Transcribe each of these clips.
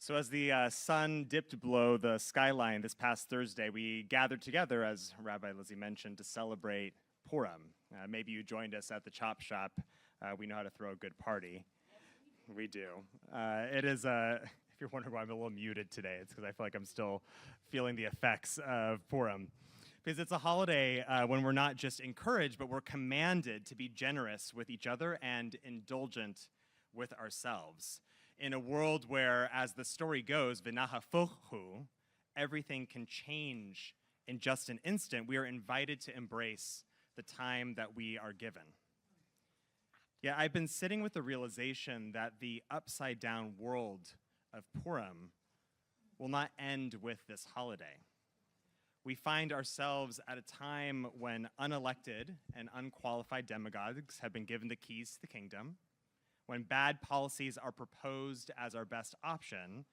So as the sun dipped below the skyline this past Thursday, we gathered together, as Rabbi Lizzie mentioned, to celebrate Purim. Maybe you joined us at the Chop Shop. We know how to throw a good party. We do. It is, if you're wondering why I'm a little muted today, it's because I feel like I'm still feeling the effects of Purim. Because it's a holiday when we're not just encouraged, but we're commanded to be generous with each other and indulgent with ourselves. In a world where, as the story goes, v'nahafochu, everything can change in just an instant, we are invited to embrace the time that we are given. Yeah, I've been sitting with the realization that the upside-down world of Purim will not end with this holiday. We find ourselves at a time when unelected and unqualified demagogues have been given the keys to the kingdom, when bad policies are proposed as our best option,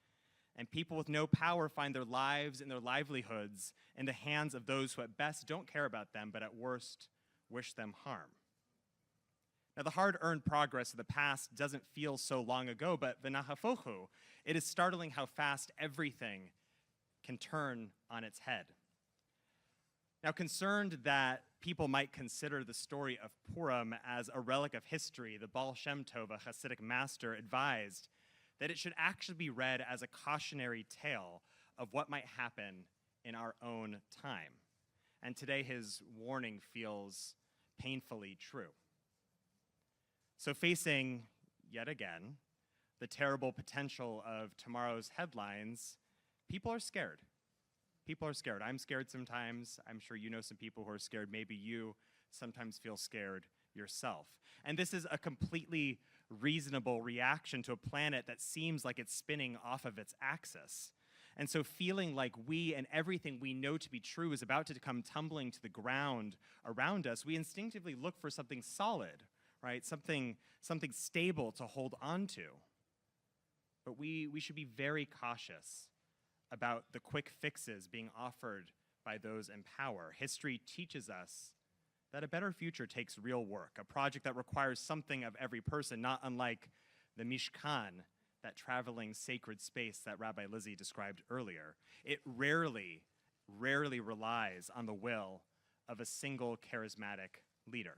and people with no power find their lives and their livelihoods in the hands of those who at best don't care about them, but at worst wish them harm. Now, the hard-earned progress of the past doesn't feel so long ago, but v'nahafochu, it is startling how fast everything can turn on its head. Now, concerned that people might consider the story of Purim as a relic of history, the Baal Shem Tov, a Hasidic master, advised that it should actually be read as a cautionary tale of what might happen in our own time. And today his warning feels painfully true. So facing, yet again, the terrible potential of tomorrow's headlines, people are scared. People are scared. I'm scared sometimes. I'm sure you know some people who are scared. Maybe you sometimes feel scared yourself. And this is a completely reasonable reaction to a planet that seems like it's spinning off of its axis. And so feeling like we and everything we know to be true is about to come tumbling to the ground around us, we instinctively look for something solid, right? Something stable to hold on to. But we should be very cautious about the quick fixes being offered by those in power. History teaches us that a better future takes real work, a project that requires something of every person, not unlike the Mishkan, that traveling sacred space that Rabbi Lizzie described earlier. It rarely relies on the will of a single charismatic leader.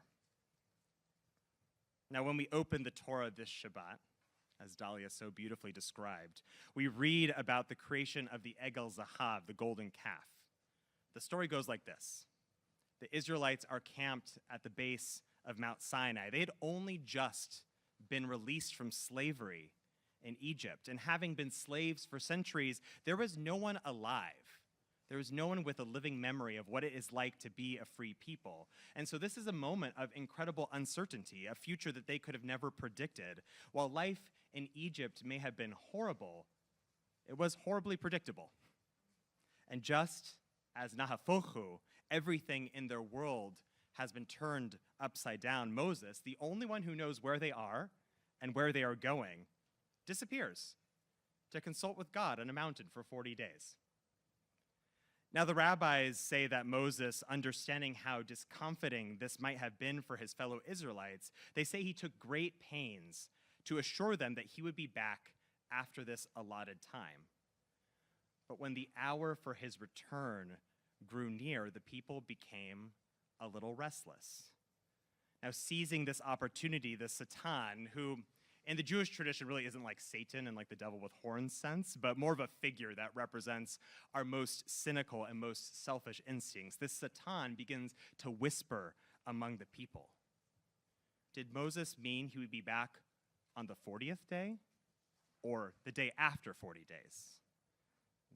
Now, when we open the Torah this Shabbat, as Dahlia so beautifully described, we read about the creation of the Egel Zahav, the golden calf. The story goes like this. The Israelites are camped at the base of Mount Sinai. They had only just been released from slavery in Egypt, and having been slaves for centuries, there was no one alive. There was no one with a living memory of what it is like to be a free people. And so this is a moment of incredible uncertainty, a future that they could have never predicted. While life in Egypt may have been horrible, it was horribly predictable. And just as Nahafochu, everything in their world has been turned upside down, Moses, the only one who knows where they are and where they are going, disappears to consult with God on a mountain for 40 days. Now, the rabbis say that Moses, understanding how discomfiting this might have been for his fellow Israelites, they say he took great pains to assure them that he would be back after this allotted time. But when the hour for his return grew near, the people became a little restless. Now, seizing this opportunity, the Satan, who in the Jewish tradition really isn't like Satan and like the devil with horns sense, but more of a figure that represents our most cynical and most selfish instincts. This Satan begins to whisper among the people. Did Moses mean he would be back on the 40th day or the day after 40 days?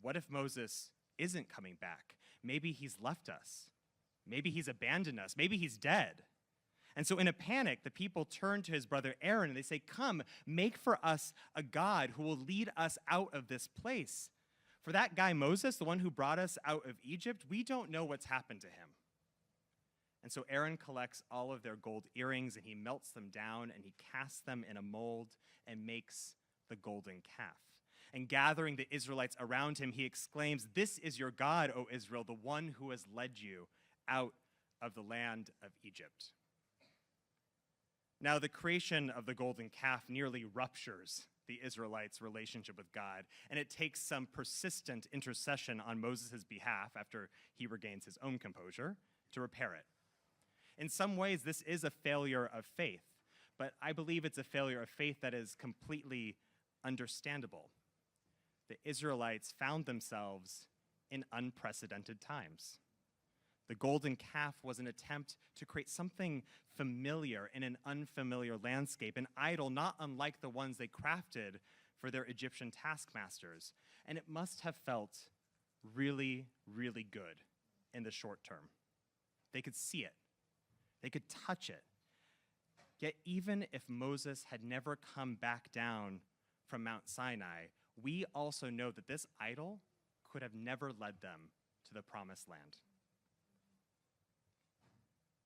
What if Moses isn't coming back? Maybe he's left us. Maybe he's abandoned us. Maybe he's dead. And so in a panic, the people turn to his brother Aaron and they say, "Come, make for us a God who will lead us out of this place. For that guy Moses, the one who brought us out of Egypt, we don't know what's happened to him." And so Aaron collects all of their gold earrings and he melts them down and he casts them in a mold and makes the golden calf. And gathering the Israelites around him, he exclaims, "This is your God, O Israel, the one who has led you out of the land of Egypt." Now, the creation of the golden calf nearly ruptures the Israelites' relationship with God, and it takes some persistent intercession on Moses' behalf after he regains his own composure to repair it. In some ways, this is a failure of faith, but I believe it's a failure of faith that is completely understandable. The Israelites found themselves in unprecedented times. The golden calf was an attempt to create something familiar in an unfamiliar landscape, an idol not unlike the ones they crafted for their Egyptian taskmasters. And it must have felt really, really good in the short term. They could see it. They could touch it. Yet even if Moses had never come back down from Mount Sinai, we also know that this idol could have never led them to the promised land.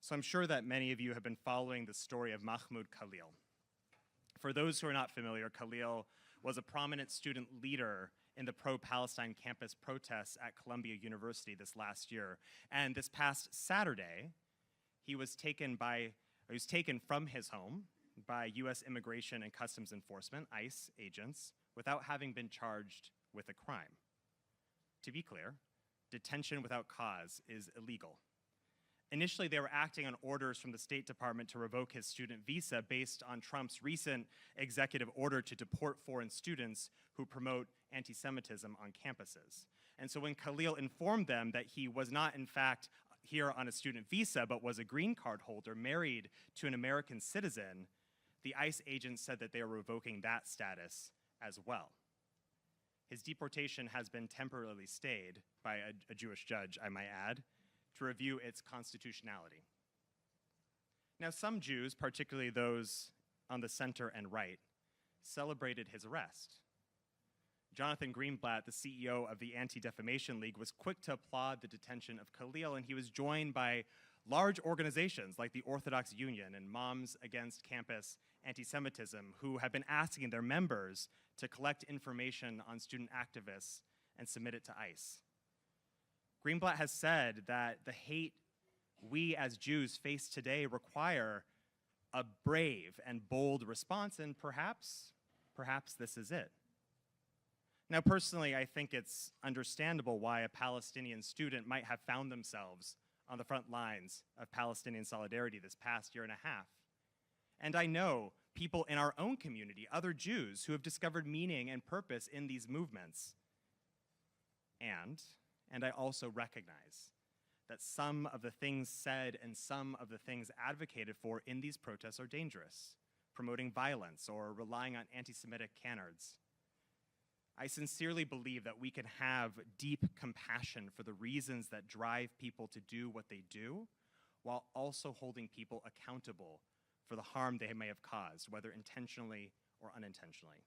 So I'm sure that many of you have been following the story of Mahmoud Khalil. For those who are not familiar, Khalil was a prominent student leader in the pro-Palestine campus protests at Columbia University this last year. And this past Saturday, he was taken from his home by U.S. Immigration and Customs Enforcement, ICE agents, without having been charged with a crime. To be clear, detention without cause is illegal. Initially, they were acting on orders from the State Department to revoke his student visa based on Trump's recent executive order to deport foreign students who promote anti-Semitism on campuses. And so when Khalil informed them that he was not, in fact, here on a student visa, but was a green card holder married to an American citizen, the ICE agents said that they were revoking that status as well. His deportation has been temporarily stayed by a Jewish judge, I might add, to review its constitutionality. Now, some Jews, particularly those on the center and right, celebrated his arrest. Jonathan Greenblatt, the CEO of the Anti-Defamation League, was quick to applaud the detention of Khalil, and he was joined by large organizations like the Orthodox Union and Moms Against Campus Anti-Semitism, who have been asking their members to collect information on student activists and submit it to ICE. Greenblatt has said that the hate we as Jews face today require a brave and bold response, and perhaps this is it. Now, personally, I think it's understandable why a Palestinian student might have found themselves on the front lines of Palestinian solidarity this past year and a half. And I know people in our own community, other Jews, who have discovered meaning and purpose in these movements. And I also recognize that some of the things said and some of the things advocated for in these protests are dangerous, promoting violence or relying on anti-Semitic canards. I sincerely believe that we can have deep compassion for the reasons that drive people to do what they do, while also holding people accountable for the harm they may have caused, whether intentionally or unintentionally.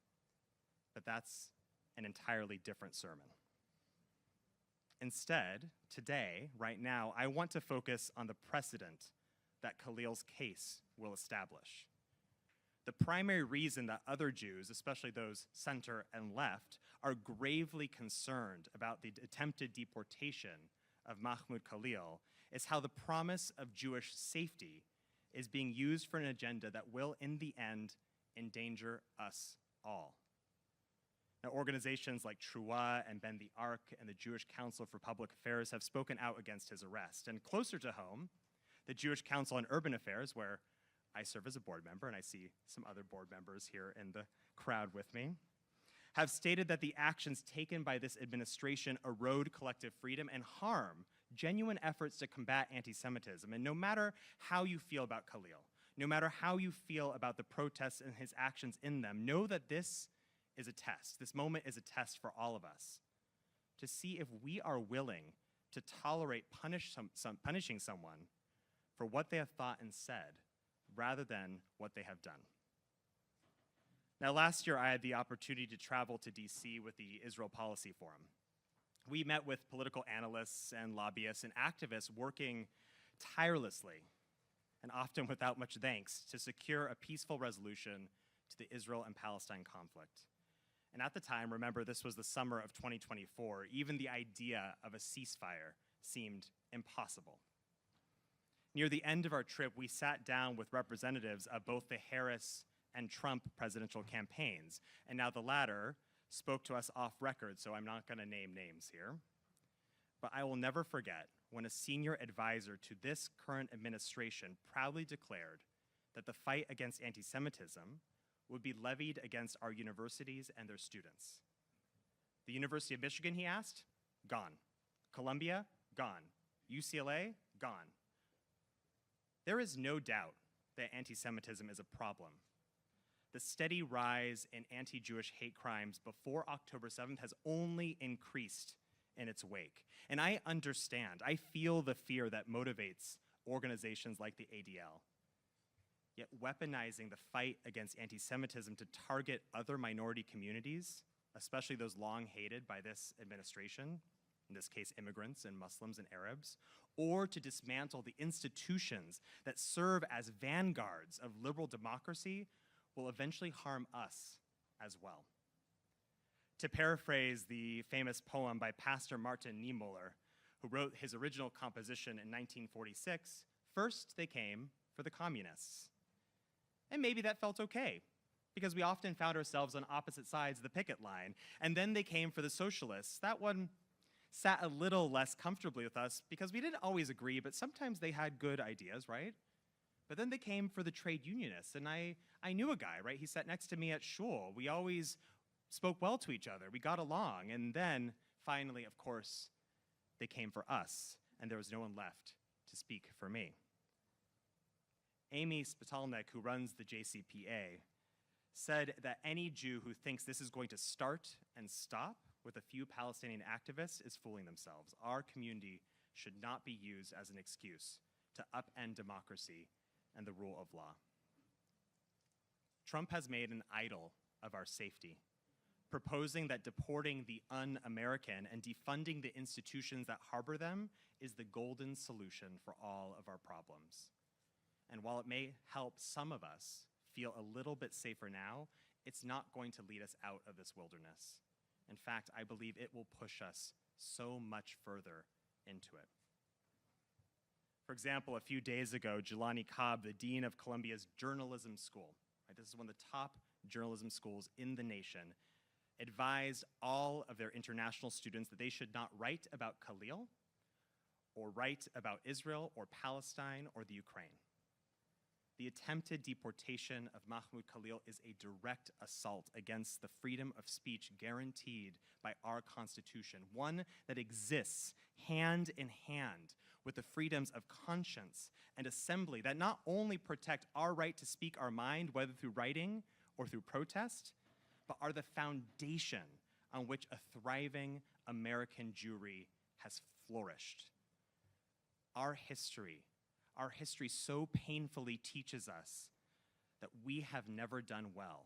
But that's an entirely different sermon. Instead, today, right now, I want to focus on the precedent that Khalil's case will establish. The primary reason that other Jews, especially those center and left, are gravely concerned about the attempted deportation of Mahmoud Khalil is how the promise of Jewish safety is being used for an agenda that will, in the end, endanger us all. Now, organizations like T'ruah and Bend the Arc and the Jewish Council for Public Affairs have spoken out against his arrest. And closer to home, the Jewish Council on Urban Affairs, where I serve as a board member, and I see some other board members here in the crowd with me, have stated that the actions taken by this administration erode collective freedom and harm genuine efforts to combat anti-Semitism. And no matter how you feel about Khalil, no matter how you feel about the protests and his actions in them, know that this is a test. This moment is a test for all of us to see if we are willing to tolerate punishing someone for what they have thought and said rather than what they have done. Now, last year, I had the opportunity to travel to DC with the Israel Policy Forum. We met with political analysts and lobbyists and activists working tirelessly and often without much thanks to secure a peaceful resolution to the Israel and Palestine conflict. And at the time, remember, this was the summer of 2024, even the idea of a ceasefire seemed impossible. Near the end of our trip, we sat down with representatives of both the Harris and Trump presidential campaigns. And now the latter spoke to us off record, so I'm not going to name names here. But I will never forget when a senior advisor to this current administration proudly declared that the fight against anti-Semitism would be levied against our universities and their students. The University of Michigan, he asked, gone. Columbia, gone. UCLA, gone. There is no doubt that anti-Semitism is a problem. The steady rise in anti-Jewish hate crimes before October 7th has only increased in its wake. And I understand, I feel the fear that motivates organizations like the ADL. Yet weaponizing the fight against anti-Semitism to target other minority communities, especially those long hated by this administration, in this case immigrants and Muslims and Arabs, or to dismantle the institutions that serve as vanguards of liberal democracy will eventually harm us as well. To paraphrase the famous poem by Pastor Martin Niemöller, who wrote his original composition in 1946, first they came for the communists. And maybe that felt okay, because we often found ourselves on opposite sides of the picket line. And then they came for the socialists. That one sat a little less comfortably with us because we didn't always agree, but sometimes they had good ideas, right? But then they came for the trade unionists, and I knew a guy, right? He sat next to me at shul. We always spoke well to each other. We got along. And then, finally, of course, they came for us, and there was no one left to speak for me. Amy Spitalnik, who runs the JCPA, said that any Jew who thinks this is going to start and stop with a few Palestinian activists is fooling themselves. Our community should not be used as an excuse to upend democracy and the rule of law. Trump has made an idol of our safety, proposing that deporting the un-American and defunding the institutions that harbor them is the golden solution for all of our problems. And while it may help some of us feel a little bit safer now, it's not going to lead us out of this wilderness. In fact, I believe it will push us so much further into it. For example, a few days ago, Jelani Cobb, the dean of Columbia's journalism school, right, this is one of the top journalism schools in the nation, advised all of their international students that they should not write about Khalil or write about Israel or Palestine or the Ukraine. The attempted deportation of Mahmoud Khalil is a direct assault against the freedom of speech guaranteed by our Constitution, one that exists hand in hand with the freedoms of conscience and assembly that not only protect our right to speak our mind, whether through writing or through protest, but are the foundation on which a thriving American Jewry has flourished. Our history so painfully teaches us that we have never done well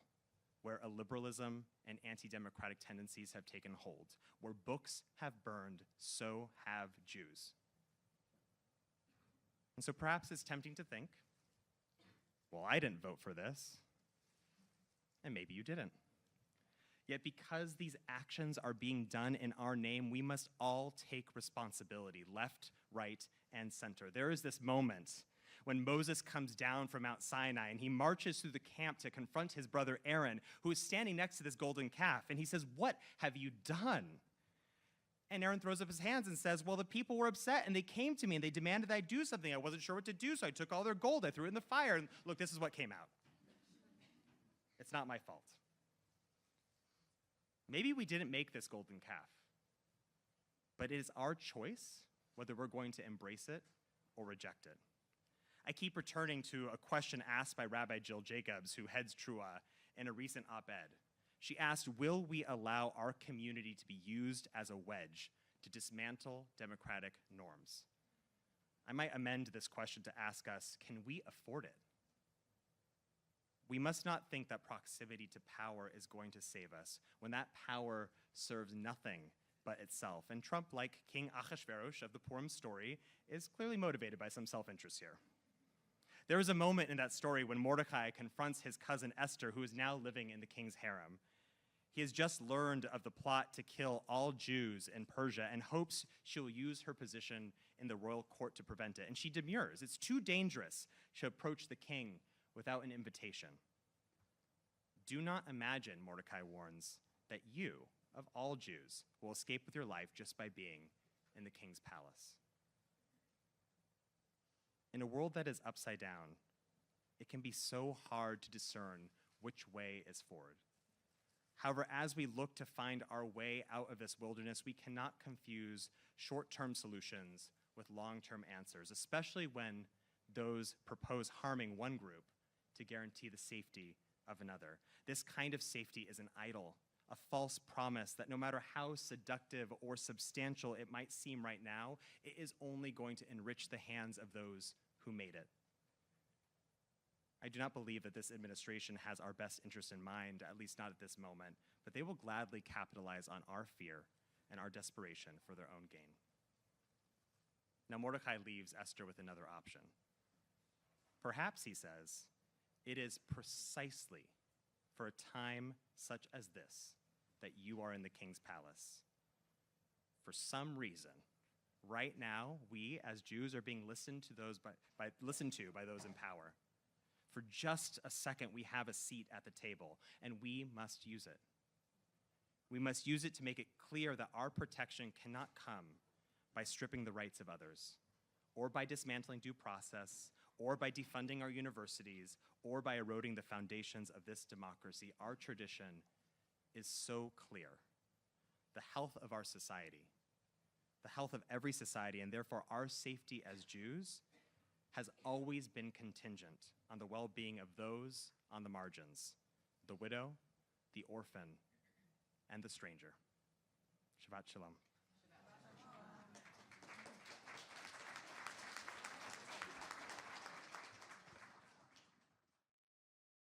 where illiberalism and anti-democratic tendencies have taken hold. Where books have burned, so have Jews. And so perhaps it's tempting to think, well, I didn't vote for this, and maybe you didn't. Yet because these actions are being done in our name, we must all take responsibility, left, right, and center. There is this moment when Moses comes down from Mount Sinai and he marches through the camp to confront his brother Aaron, who is standing next to this golden calf, and he says, "What have you done?" And Aaron throws up his hands and says, "Well, the people were upset and they came to me and they demanded that I do something. I wasn't sure what to do, so I took all their gold, I threw it in the fire, and look, this is what came out. It's not my fault." Maybe we didn't make this golden calf, but it is our choice whether we're going to embrace it or reject it. I keep returning to a question asked by Rabbi Jill Jacobs, who heads Trua, in a recent op-ed. She asked, will we allow our community to be used as a wedge to dismantle democratic norms? I might amend this question to ask us, can we afford it? We must not think that proximity to power is going to save us when that power serves nothing but itself. And Trump, like King Ahasuerus of the Purim story, is clearly motivated by some self-interest here. There is a moment in that story when Mordecai confronts his cousin Esther, who is now living in the king's harem. He has just learned of the plot to kill all Jews in Persia and hopes she'll use her position in the royal court to prevent it. And she demurs. It's too dangerous to approach the king without an invitation. do not imagine, Mordecai warns, that you, of all Jews, will escape with your life just by being in the king's palace. In a world that is upside down, it can be so hard to discern which way is forward. However, as we look to find our way out of this wilderness, we cannot confuse short-term solutions with long-term answers, especially when those propose harming one group to guarantee the safety of another. This kind of safety is an idol, a false promise that no matter how seductive or substantial it might seem right now, it is only going to enrich the hands of those who made it. I do not believe that this administration has our best interest in mind, at least not at this moment, but they will gladly capitalize on our fear and our desperation for their own gain. Now, Mordecai leaves Esther with another option. Perhaps, he says, it is precisely for a time such as this that you are in the king's palace. For some reason, right now, we as Jews are being listened to by those in power. For just a second, we have a seat at the table, and we must use it. We must use it to make it clear that our protection cannot come by stripping the rights of others, or by dismantling due process, or by defunding our universities, or by eroding the foundations of this democracy. Our tradition is so clear. The health of our society, the health of every society, and therefore our safety as Jews, has always been contingent on the well-being of those on the margins, the widow, the orphan, and the stranger. Shabbat shalom.